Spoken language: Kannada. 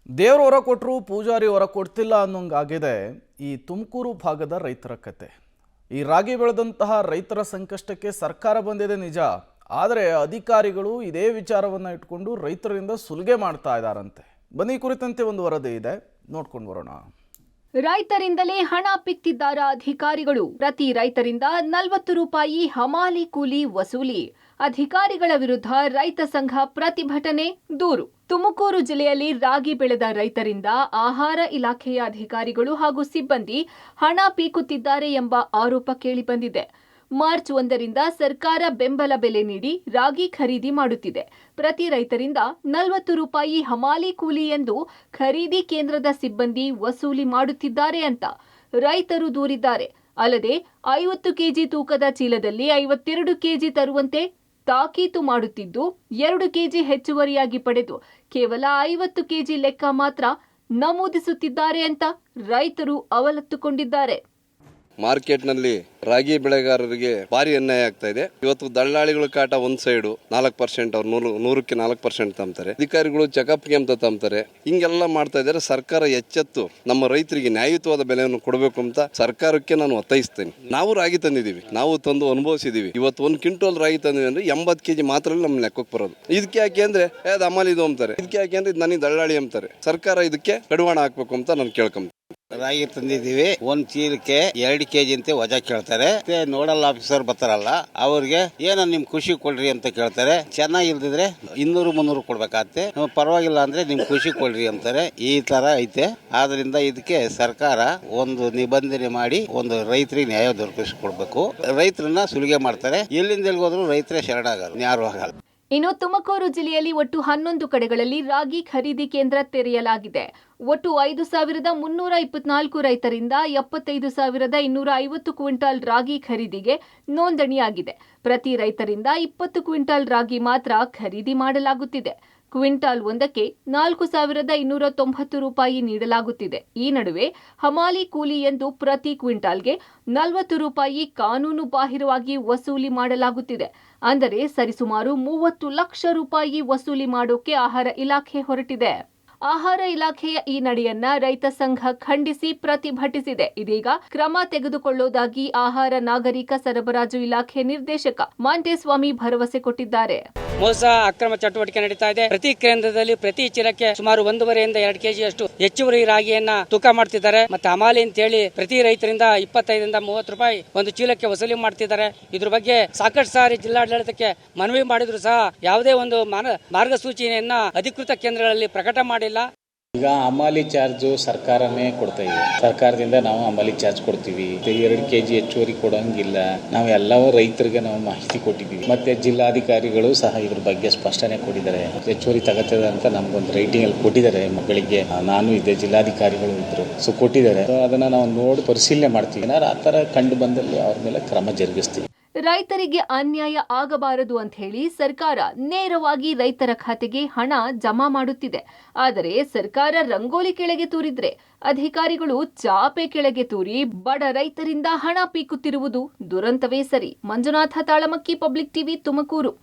ದೇವರು ಹೊರ ಕೊಟ್ಟರು ಪೂಜಾರಿ ಹೊರ ಕೊಡ್ತಿಲ್ಲ ಅನ್ನೋಂಗಾಗಿದೆ ಈ ತುಮಕೂರು ಭಾಗದ ರೈತರ ಕತೆ. ಈ ರಾಗಿ ಬೆಳೆದಂತಹ ರೈತರ ಸಂಕಷ್ಟಕ್ಕೆ ಸರ್ಕಾರ ಬಂದಿದೆ ನಿಜ, ಆದರೆ ಅಧಿಕಾರಿಗಳು ಇದೇ ವಿಚಾರವನ್ನು ಇಟ್ಕೊಂಡು ರೈತರಿಂದ ಸುಲಿಗೆ ಮಾಡ್ತಾ ಇದ್ದಾರಂತೆ. ಬನ್ನಿ ಕುರಿತಂತೆ ಒಂದು ವರದಿ ಇದೆ, ನೋಡ್ಕೊಂಡು ಬರೋಣ. ರೈತರಿಂದಲೇ ಹಣ ಪಿಕ್ತಿದ್ದಾರ ಅಧಿಕಾರಿಗಳು. ಪ್ರತಿ ರೈತರಿಂದ 40 ರೂಪಾಯಿ ಹಮಾಲಿ ಕೂಲಿ ವಸೂಲಿ. ಅಧಿಕಾರಿಗಳ ವಿರುದ್ಧ ರೈತ ಸಂಘ ಪ್ರತಿಭಟನೆ, ದೂರು. ತುಮಕೂರು ಜಿಲ್ಲೆಯಲ್ಲಿ ರಾಗಿ ಬೆಳೆದ ರೈತರಿಂದ ಆಹಾರ ಇಲಾಖೆಯ ಅಧಿಕಾರಿಗಳು ಹಾಗೂ ಸಿಬ್ಬಂದಿ ಹಣ ಪೀಕುತ್ತಿದ್ದಾರೆ ಎಂಬ ಆರೋಪ ಕೇಳಿಬಂದಿದೆ. ಮಾರ್ಚ್ 1ರಿಂದ ಸರ್ಕಾರ ಬೆಂಬಲ ಬೆಲೆ ನೀಡಿ ರಾಗಿ ಖರೀದಿ ಮಾಡುತ್ತಿದೆ. ಪ್ರತಿ ರೈತರಿಂದ 40 ರೂಪಾಯಿ ಹಮಾಲಿ ಕೂಲಿ ಎಂದು ಖರೀದಿ ಕೇಂದ್ರದ ಸಿಬ್ಬಂದಿ ವಸೂಲಿ ಮಾಡುತ್ತಿದ್ದಾರೆ ಅಂತ ರೈತರು ದೂರಿದ್ದಾರೆ. ಅಲ್ಲದೆ 50 ಕೆಜಿ ತೂಕದ ಚೀಲದಲ್ಲಿ 52 ಕೆಜಿ ತರುವಂತೆ ತಾಕೀತು ಮಾಡುತ್ತಿದ್ದು 2 ಕೆಜಿ ಹೆಚ್ಚುವರಿಯಾಗಿ ಪಡೆದು ಕೇವಲ 50 ಕೆಜಿ ಲೆಕ್ಕ ಮಾತ್ರ ನಮೂದಿಸುತ್ತಿದ್ದಾರೆ ಅಂತ ರೈತರು ಅವಲತ್ತುಕೊಂಡಿದ್ದಾರೆ. ಮಾರ್ಕೆಟ್ನಲ್ಲಿ ರಾಗಿ ಬೆಳೆಗಾರರಿಗೆ ಭಾರಿ ಅನ್ಯಾಯ ಆಗ್ತಾ ಇದೆ. ಇವತ್ತು ದಳ್ಳಾಳಿಗಳ ಕಾಟ ಒಂದ್ ಸೈಡು 4%, ಅವ್ರು 100ಕ್ಕೆ 4% ತಂಬ್ತಾರೆ. ಅಧಿಕಾರಿಗಳು ಚೆಕಪ್ಗೆ ಅಂತ ತಂಬ್ತಾರೆ. ಹಿಂಗೆಲ್ಲ ಮಾಡ್ತಾ ಇದ್ದಾರೆ. ಸರ್ಕಾರ ಎಚ್ಚೆತ್ತು ನಮ್ಮ ರೈತರಿಗೆ ನ್ಯಾಯಯುತವಾದ ಬೆಲೆಯನ್ನು ಕೊಡಬೇಕು ಅಂತ ಸರ್ಕಾರಕ್ಕೆ ನಾನು ಒತ್ತಾಯಿಸ್ತೇನೆ. ನಾವು ರಾಗಿ ತಂದಿದ್ದೀವಿ, ನಾವು ತಂದು ಅನುಭವಿಸಿದೀವಿ. ಇವತ್ತು 1 ಕ್ವಿಂಟಲ್ ರಾಗಿ ತಂದಿವಿ ಅಂದ್ರೆ 80 ಕೆಜಿ ಮಾತ್ರ ನಮ್ಮ ಲೆಕ್ಕಕ್ಕೆ ಬರೋದು. ಇದಕ್ಕೆ ಯಾಕೆ ಅಂದ್ರೆ ಅದು ಅಮಾಲಿದು ಅಂತಾರೆ, ಇದಕ್ಕೆ ಯಾಕೆ ಅಂದ್ರೆ ನನಗೆ ದಳ್ಳಾಳಿ ಅಂತಾರೆ. ಸರ್ಕಾರ ಇದಕ್ಕೆ ಕಡಿವಾಣ ಹಾಕ್ಬೇಕು ಅಂತ ನಾನು ಕೇಳ್ಕೊಂತೀನಿ. ರಾಗಿ ತಂದಿದ್ದೀವಿ, 1 ಚೀಲಕ್ಕೆ 2 ಕೆಜಿ ಅಂತ ವಜಾ ಕೇಳ್ತಾರೆ. ನೋಡಲ್ ಆಫೀಸರ್ ಬರ್ತಾರಲ್ಲ, ಅವ್ರಿಗೆ ಏನೋ ನಿಮ್ ಖುಷಿ ಕೊಡ್ರಿ ಅಂತ ಕೇಳ್ತಾರೆ. ಚೆನ್ನಾಗಿಲ್ದಿದ್ರೆ 200-300 ಕೊಡ್ಬೇಕಾಗತ್ತೆ. ಪರವಾಗಿಲ್ಲ ಅಂದ್ರೆ ನಿಮ್ ಖುಷಿ ಕೊಡ್ರಿ ಅಂತಾರೆ. ಈ ತರ ಐತೆ. ಆದ್ರಿಂದ ಇದಕ್ಕೆ ಸರ್ಕಾರ ಒಂದು ನಿಬಂಧನೆ ಮಾಡಿ ಒಂದು ರೈತರಿಗೆ ನ್ಯಾಯ ದೊರಕಿಸಿಕೊಡ್ಬೇಕು. ರೈತರನ್ನ ಸುಲಿಗೆ ಮಾಡ್ತಾರೆ. ಎಲ್ಲಿಂದ ಎಲ್ಲಿಗೋದ್ರು ರೈತರೇ ಶರಣಾಗಲ್ಲ, ಯಾರು ಆಗಲ್ಲ. ಇನ್ನು ತುಮಕೂರು ಜಿಲ್ಲೆಯಲ್ಲಿ ಒಟ್ಟು 11 ಕಡೆಗಳಲ್ಲಿ ರಾಗಿ ಖರೀದಿ ಕೇಂದ್ರ ತೆರೆಯಲಾಗಿದೆ. ಒಟ್ಟು 5,324 ರೈತರಿಂದ 75,250 ಕ್ವಿಂಟಾಲ್ ರಾಗಿ ಖರೀದಿಗೆ ನೋಂದಣಿಯಾಗಿದೆ. ಪ್ರತಿ ರೈತರಿಂದ 20 ಕ್ವಿಂಟಾಲ್ ರಾಗಿ ಮಾತ್ರ ಖರೀದಿ ಮಾಡಲಾಗುತ್ತಿದೆ. ಕ್ವಿಂಟಾಲ್ ಒಂದಕ್ಕೆ 4,290 ರೂಪಾಯಿ ನೀಡಲಾಗುತ್ತಿದೆ. ಈ ನಡುವೆ ಹಮಾಲಿ ಕೂಲಿ ಎಂದು ಪ್ರತಿ ಕ್ವಿಂಟಾಲ್ಗೆ 40 ರೂಪಾಯಿ ಕಾನೂನು ಬಾಹಿರವಾಗಿ ವಸೂಲಿ ಮಾಡಲಾಗುತ್ತಿದೆ. ಅಂದರೆ ಸರಿಸುಮಾರು 30 ಲಕ್ಷ ರೂಪಾಯಿ ವಸೂಲಿ ಮಾಡೋಕೆ ಆಹಾರ ಇಲಾಖೆ ಹೊರಟಿದೆ. ಆಹಾರ ಇಲಾಖೆಯ ಈ ನಡೆಯನ್ನ ರೈತ ಸಂಘ ಖಂಡಿಸಿ ಪ್ರತಿಭಟಿಸಿದೆ. ಇದೀಗ ಕ್ರಮ ತೆಗೆದುಕೊಳ್ಳುವುದಾಗಿ ಆಹಾರ ನಾಗರಿಕ ಸರಬರಾಜು ಇಲಾಖೆ ನಿರ್ದೇಶಕ ಮಾಂಟೇಸ್ವಾಮಿ ಭರವಸೆ ಕೊಟ್ಟಿದ್ದಾರೆ. ಮೋಸ ಅಕ್ರಮ ಚಟುವಟಿಕೆ ನಡೀತಾ ಇದೆ. ಪ್ರತಿ ಕೇಂದ್ರದಲ್ಲಿ ಪ್ರತಿ ಚೀಲಕ್ಕೆ ಸುಮಾರು 1.5 2 ಕೆಜಿ ಅಷ್ಟು ಹೆಚ್ಚುವರಿ ರಾಗಿಯನ್ನ ತೂಕ ಮಾಡ್ತಿದ್ದಾರೆ. ಮತ್ತೆ ಹಮಾಲಿ ಅಂತ ಹೇಳಿ ಪ್ರತಿ ರೈತರಿಂದ 25ರಿಂದ 30 ರೂಪಾಯಿ ಒಂದು ಚೀಲಕ್ಕೆ ವಸೂಲಿ ಮಾಡ್ತಿದ್ದಾರೆ. ಇದ್ರ ಬಗ್ಗೆ ಸಾಕಷ್ಟು ಸಾರಿ ಜಿಲ್ಲಾಡಳಿತಕ್ಕೆ ಮನವಿ ಮಾಡಿದ್ರು ಸಹ ಯಾವುದೇ ಒಂದು ಮಾರ್ಗಸೂಚಿಯನ್ನ ಅಧಿಕೃತ ಕೇಂದ್ರಗಳಲ್ಲಿ ಪ್ರಕಟ ಮಾಡಿಲ್ಲ. ಈಗ ಹಮಾಲಿ ಚಾರ್ಜು ಸರ್ಕಾರನೇ ಕೊಡ್ತಾ ಇದೆ. ಸರ್ಕಾರದಿಂದ ನಾವು ಹಮಾಲಿ ಚಾರ್ಜ್ ಕೊಡ್ತೀವಿ. 2 ಕೆಜಿ ಹೆಚ್ಚುವರಿ ಕೊಡೋಂಗಿಲ್ಲ. ನಾವು ಎಲ್ಲವೂ ರೈತರಿಗೆ ನಾವು ಮಾಹಿತಿ ಕೊಟ್ಟಿದ್ದೀವಿ. ಮತ್ತೆ ಜಿಲ್ಲಾಧಿಕಾರಿಗಳು ಸಹ ಇದ್ರ ಬಗ್ಗೆ ಸ್ಪಷ್ಟನೆ ಕೊಟ್ಟಿದ್ದಾರೆ. ಹೆಚ್ಚುವರಿ ತಗತ್ತದೆ ಅಂತ ನಮ್ಗೊಂದು ರೈಟಿಂಗ್ ಅಲ್ಲಿ ಕೊಟ್ಟಿದ್ದಾರೆ. ಬೆಳಿಗ್ಗೆ ನಾನು ಇದ್ದೆ, ಜಿಲ್ಲಾಧಿಕಾರಿಗಳು ಇದ್ರು, ಸೊ ಕೊಟ್ಟಿದ್ದಾರೆ. ಅದನ್ನ ನಾವು ನೋಡಿ ಪರಿಶೀಲನೆ ಮಾಡ್ತೀವಿ. ಆ ಥರ ಕಂಡು ಬಂದಲ್ಲಿ ಅವ್ರ ಮೇಲೆ ಕ್ರಮ ಜರುಗಿಸ್ತೀವಿ. ರೈತರಿಗೆ ಅನ್ಯಾಯ ಆಗಬಾರದು ಅಂತ ಹೇಳಿ ಸರ್ಕಾರ ನೇರವಾಗಿ ರೈತರ ಖಾತೆಗೆ ಹಣ ಜಮಾ ಮಾಡುತ್ತಿದೆ. ಆದರೆ ಸರ್ಕಾರ ರಂಗೋಲಿ ಕೆಳಗೆ ತೂರಿದ್ರೆ ಅಧಿಕಾರಿಗಳು ಚಾಪೆ ಕೆಳಗೆ ತೂರಿ ಬಡ ರೈತರಿಂದ ಹಣ ಪೀಕುತ್ತಿರುವುದು ದುರಂತವೇ ಸರಿ. Manjunath Talamakki, public TV, Tumakuru.